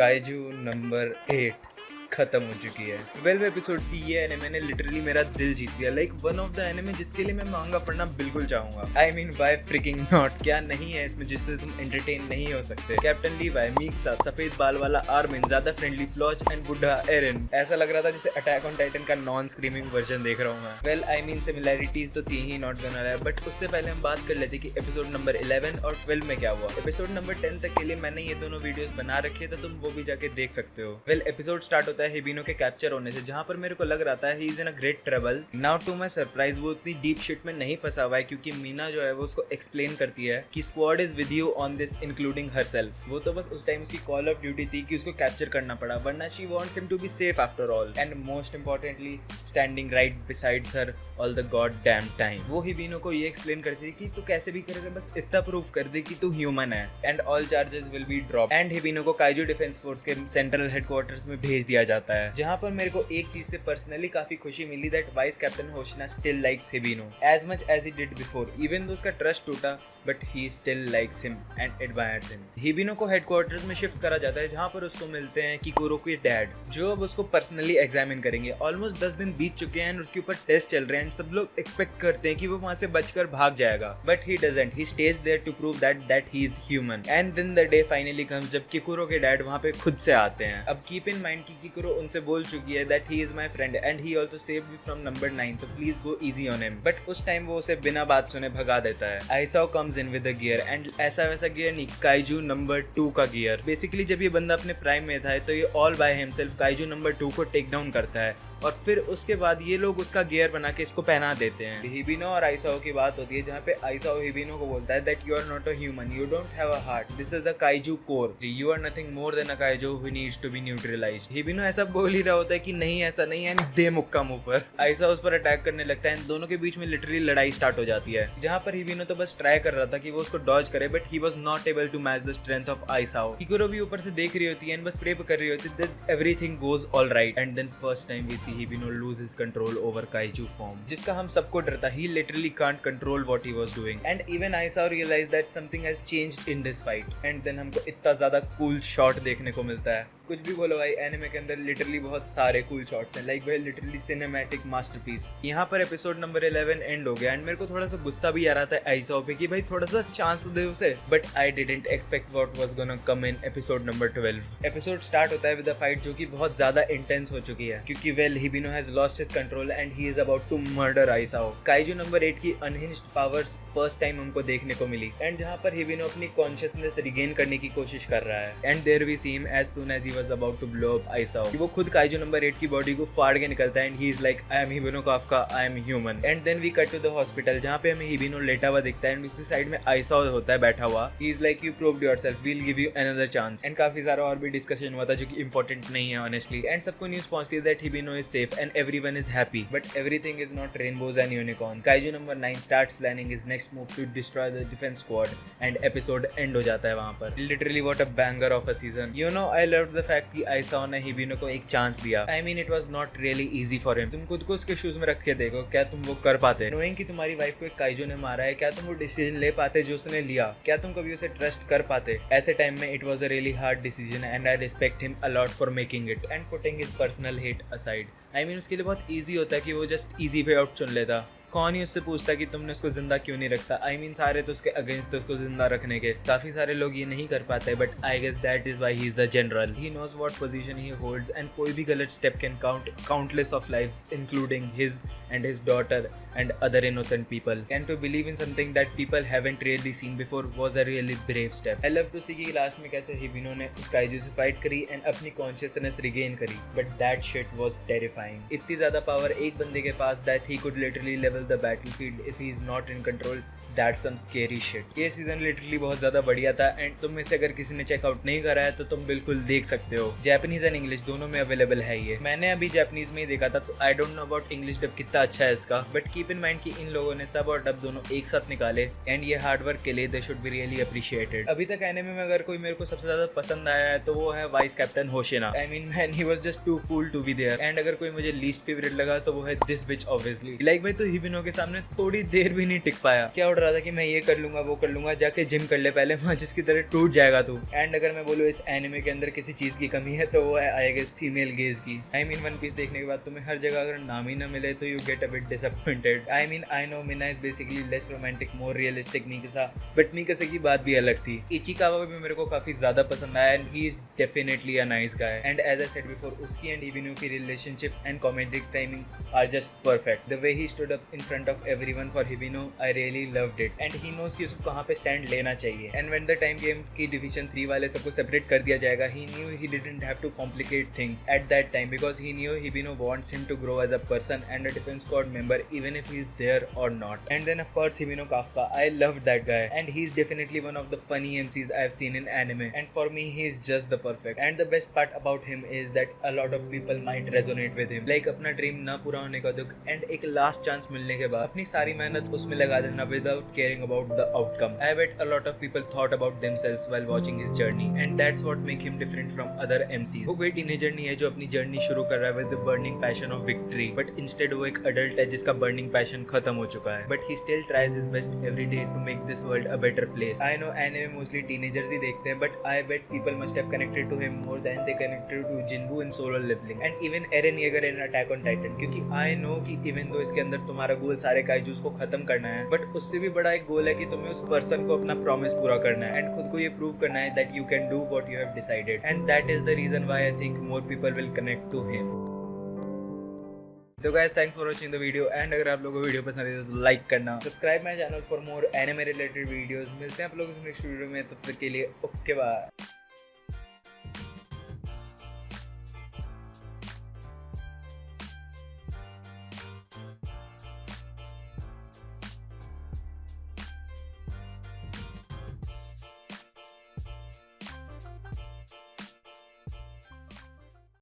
Kaiju number 8 खत्म हो चुकी है। 12 एपिसोड्स की ये एनिमे ने लिटरली मेरा दिल जीत लिया। Like one of the anime जिसके लिए मैं मांगा पढ़ना बिल्कुल चाहूंगा। I mean why fricking not. क्या नहीं है इसमें जिससे तुम एंटरटेन नहीं हो सकते। कैप्टन लीवाई, मीक्सा, सफेद बाल वाला आर्मिन, ज्यादा फ्रेंडली फ्लॉच एंड बुढ़ा एरन। ऐसा लग रहा था जैसे अटैक ऑन टाइटन का नॉन स्क्रीमिंग वर्जन देख रहा हूँ मैं। वेल आई मीन सिमिलैरिटीज तो थी ही, नॉट गना रहा है, बट उससे पहले हम बात कर लेते कि एपिसोड नंबर 11 और 12 में क्या हुआ। एपिसोड नंबर 10 तक के लिए मैंने ये दोनों वीडियोस बना रखे तो तुम वो भी जाके देख सकते हो। वेल एपिसोड स्टार्ट होता है हिबिनो के कैप्चर होने से, जहां पर मेरे को लग रहा था he is in a great trouble. Now to my surprise वो इतनी डीप शिट में नहीं फंसा हुआ है, क्योंकि मीना जो है वो उसको एक्सप्लेन करती है कि squad is with you on this including herself. वो तो बस उस टाइम उसकी कॉल ऑफ ड्यूटी थी कि उसको कैप्चर करना पड़ा, वरना she wants him to be safe after all and most importantly standing right besides her all the god damn time. वो हिबिनो को ये एक्सप्लेन करती है कि तू कैसे भी करेगा बस इतना प्रूव कर दे कि तू ह्यूमन है and all charges will be drop. And Hibino को काइजू डिफेंस फोर्स के सेंट्रल हेडक्वार्टर्स में भेज दिया जाता है, जहां पर मेरे को एक चीज से पर्सनली काफी खुशी मिली that vice captain Hoshina still likes Hibino as much as he did before. Even though उसका ट्रस्ट टूटा but he still likes him and admires him. Hibino को हेडक्वार्टर्स में शिफ्ट करा जाता है, जहां पर उसको मिलते हैं किकुरो के डैड, जो अब उसको पर्सनली एग्जामिन करेंगे। ऑलमोस्ट 10 दिन बीत चुके हैं और उसके ऊपर टेस्ट चल रहे हैं एंड सब लोग एक्सपेक्ट करते हैं कि वो वहां से बचकर भाग जाएगा, but he doesn't. He stays there to prove that he is human. And then the day finally comes जब किकुरो के डैड वहां पे खुद से आते हैं। अब कीप इन माइंड कि किकुरो उनसे बोल चुकी है that he is my friend and he also saved me from number 9, तो please go easy on him. But उस टाइम वो उसे बिना बात सुने भगा देता है। Isao comes in with a gear and ऐसा वैसा गियर नहीं, काइजू नंबर 2 का गियर। बेसिकली जब ये बंदा अपने प्राइम में था तो ये all by himself kaiju number 2 को टेक डाउन करता है और फिर उसके बाद ये लोग उसका गियर बना के इसको पहना देते हैं। हिबिनो और आइसाओ की बात होती है, जहाँ पे आइसाओ हिबिनो को बोलता है that you are not a human, you don't have a heart, this is the kaiju core, you are nothing more than a kaiju who needs to be neutralised. Hibino ऐसा बोल ही रहा होता है कि नहीं ऐसा नहीं है, दे मुक्का मुंह पर। आइसाओ उस पर अटैक करने लगता है, दोनों के बीच में लिटरली लड़ाई स्टार्ट हो जाती है, जहाँ पर हिबिनो तो बस ट्राई कर रहा था कि वो उसको डॉज करे, but he was not able to match the strength of Isao. Kikoru भी ऊपर से देख रही होती है एंड बस प्रे कर रही होती है that everything goes all right. And then first time we see Hibino lose control over kaiju form, जिसका हम सबको डर था। He literally can't control what he was doing and even Aisao realized that something has changed in this fight and then हमको इतना ज्यादा cool shot देखने को मिलता है। कुछ भी बोलो भाई, एनिमे के अंदर लिटरली बहुत सारे कूल शॉट्स हैं, लाइक भाई लिटरली सिनेमैटिक मास्टरपीस। यहाँ पर एपिसोड नंबर 11 एंड हो गया एंड मेरे को थोड़ा सा गुस्सा भी आ रहा था आइसाओ पे कि भाई थोड़ा सा चांस तो दे उसे, but I didn't expect what was gonna come in episode number 12। Episode start होता है विद अ फाइट जो कि बहुत ज्यादा इंटेंस हो चुकी है, क्योंकि well Hibino has lost his control and he is about to murder Isao. Kaiju number 8 की अनहिंज्ड पावर्स फर्स्ट टाइम हमको देखने को मिली एंड जहाँ पर हिबिनो अपनी कॉन्शियसनेस रिगेन करने की कोशिश कर रहा है and there we see him as soon as he was about to blow up Isao. वो खुद काइजू नंबर 8 की बॉडी को फाड़ के निकलता है and he is like I am Hibino Kafka, I am human. And then we cut to the hospital, जहाँ पे हमें हिबिनो लेटा हुआ दिखता है एंड उसकी साइड में आइसाओ होता है बैठा हुआ। He is like you proved yourself, we will give you another chance. And काफी सारा और भी डिस्कशन हुआ था जो कि इंपॉर्टेंट नहीं है ऑनेस्टली। एंड सबको न्यूज पहुंचती है that Hibino is safe and everyone is happy, but everything is not rainbows and unicorn. Kaiju number 9 starts planning his next move to destroy the defence squad and episode end हो जाता है वहां पर। Literally what a banger of a season. You know I loved the fact कि Isao ने Hibino को एक chance दिया। I mean it was not really easy for him. तुम खुद को उसके शूज में रख के देखो, क्या तुम वो कर पाते? नोइंग कि तुम्हारी वाइफ को एक काइजू ने मारा है, क्या तुम वो डिसीजन ले पाते जो उसने लिया? क्या तुम कभी उसे ट्रस्ट कर पाते? ऐसे टाइम में it was a really hard decision and I respect him a lot for making it and putting his personal hate aside. I mean उसके लिए बहुत ईजी होता है कि वो जस्ट ईजी वे आउट चुन लेता। कौन ही उससे पूछता कि तुमने उसको जिंदा क्यों नहीं रखता? आई मीन सारे तो उसके अगेंस्ट उसको जिंदा रखने के। काफी सारे लोग ये नहीं कर पाते, but I guess that is why he is the general. He knows what position he holds and कोई भी गलत step can count countless of lives including his and his daughter and other innocent people. And to believe in something that people haven't really seen before was a really brave step. I love to see कि last में कैसे हिबिनो ने उस kaiju से fight करी and अपनी consciousness regain करी, but that shit was terrifying. इतनी ज्यादा पावर एक बंदे के पास that he could literally level the battlefield if he is not in control, that's some scary shit. ये सीजन लिटरली बहुत ज्यादा बढ़िया था एंड तुम में से अगर किसी ने चेकआउट नहीं करा है तो तुम बिल्कुल देख सकते हो। जापानीज एंड इंग्लिश दोनों में अवेलेबल है ये। मैंने अभी जापानीज में ही देखा था, तो I don't know about English dub कितना अच्छा है इसका, बट कीप इन माइंड कि इन लोगों ने सब और डब दोनों एक साथ निकाले एंड ये हार्ड वर्क के लिए they should be really appreciated. अभी तक एनिमे में अगर कोई मेरे को सबसे ज्यादा पसंद आया है तो वो है vice captain Hoshina. I mean he was just too cool to be there. And अगर कोई मुझे लीस्ट फेवरेट लगा तो वो है दिस बिच ऑब्वियसली। लाइक भाई तो हिबिनो हिबिनो के सामने थोड़ी देर भी नहीं टिक पाया। क्या उड़ रहा था कि मैं ये कर लूंगा वो कर लूंगा, जाके जिम कर ले पहले, वहाँ जिसकी तरह टूट जाएगा तू। एंड अगर मैं बोलूँ इस एनिमे के अंदर किसी चीज की कमी है तो वो है आई गेस फीमेल गेज की। आई मीन वन पीस देखने के बाद तुम्हें हर जगह अगर नाम ही ना मिले तो you get a bit disappointed. I mean I know Mina is basically less romantic more realistic Mikasa, but Mikasa की बात भी अलग थी। इचिकावा भी मेरे को काफी ज्यादा पसंद आया and he is definitely a nice guy. And as I said before, उसकी एंड हिबिनो की relationship and comedic timing are just perfect. The way he stood up in front of everyone for Hibino, I really loved it. And he knows कि उसको कहाँ पे stand लेना चाहिए। And when the time game की division 3 वाले सबको separate कर दिया जाएगा, he knew he didn't have to complicate things at that time because he knew Hibino wants him to grow as a person and a defense squad member even if he's there or not. And then of course Hibino Kafka, I loved that guy and he's definitely one of the funny MCs I've seen in anime, and for me he's just the perfect. And the best part about him is that a lot of people might resonate with him, like अपना dream ना पूरा होने का दुख and एक last chance मिलने के बाद अपनी सारी मेहनत उसमें लगा देना without caring about the outcome. I bet a lot of people thought about themselves while watching his journey, and that's what make him different from other MCs. वो कोई टीनेजर नहीं है जो अपनी जर्नी शुरू कर रहा है with the burning passion of victory, but instead वो एक adult है जिसका burning passion खत्म हो चुका है, but he still tries his best every day to make this world a better place. I know anime mostly teenagers ही देखते हैं, but I bet people must have connected to him more than they connected to Jinwoo in Solo Leveling and even Eren Yeager in Attack on Titan, क्योंकि I know कि even though इसके अंदर तुम्हारा गोल सारे kaijus को खत्म करना है, but उससे भी बड़ा एक गोल है कि तुम्हें उस पर्सन को अपना प्रॉमिस पूरा करना है एंड खुद को ये प्रूव करना है that you can do what you have decided, and that is the reason why I think more people will connect to him. तो guys, thanks for watching the video, and अगर आप लोगों को वीडियो पसंद है तो लाइक करना, subscribe my channel for more anime related videos. मिलते हैं आप लोगों से नेक्स्ट वीडियो में, तब तक के लिए ओके बाय।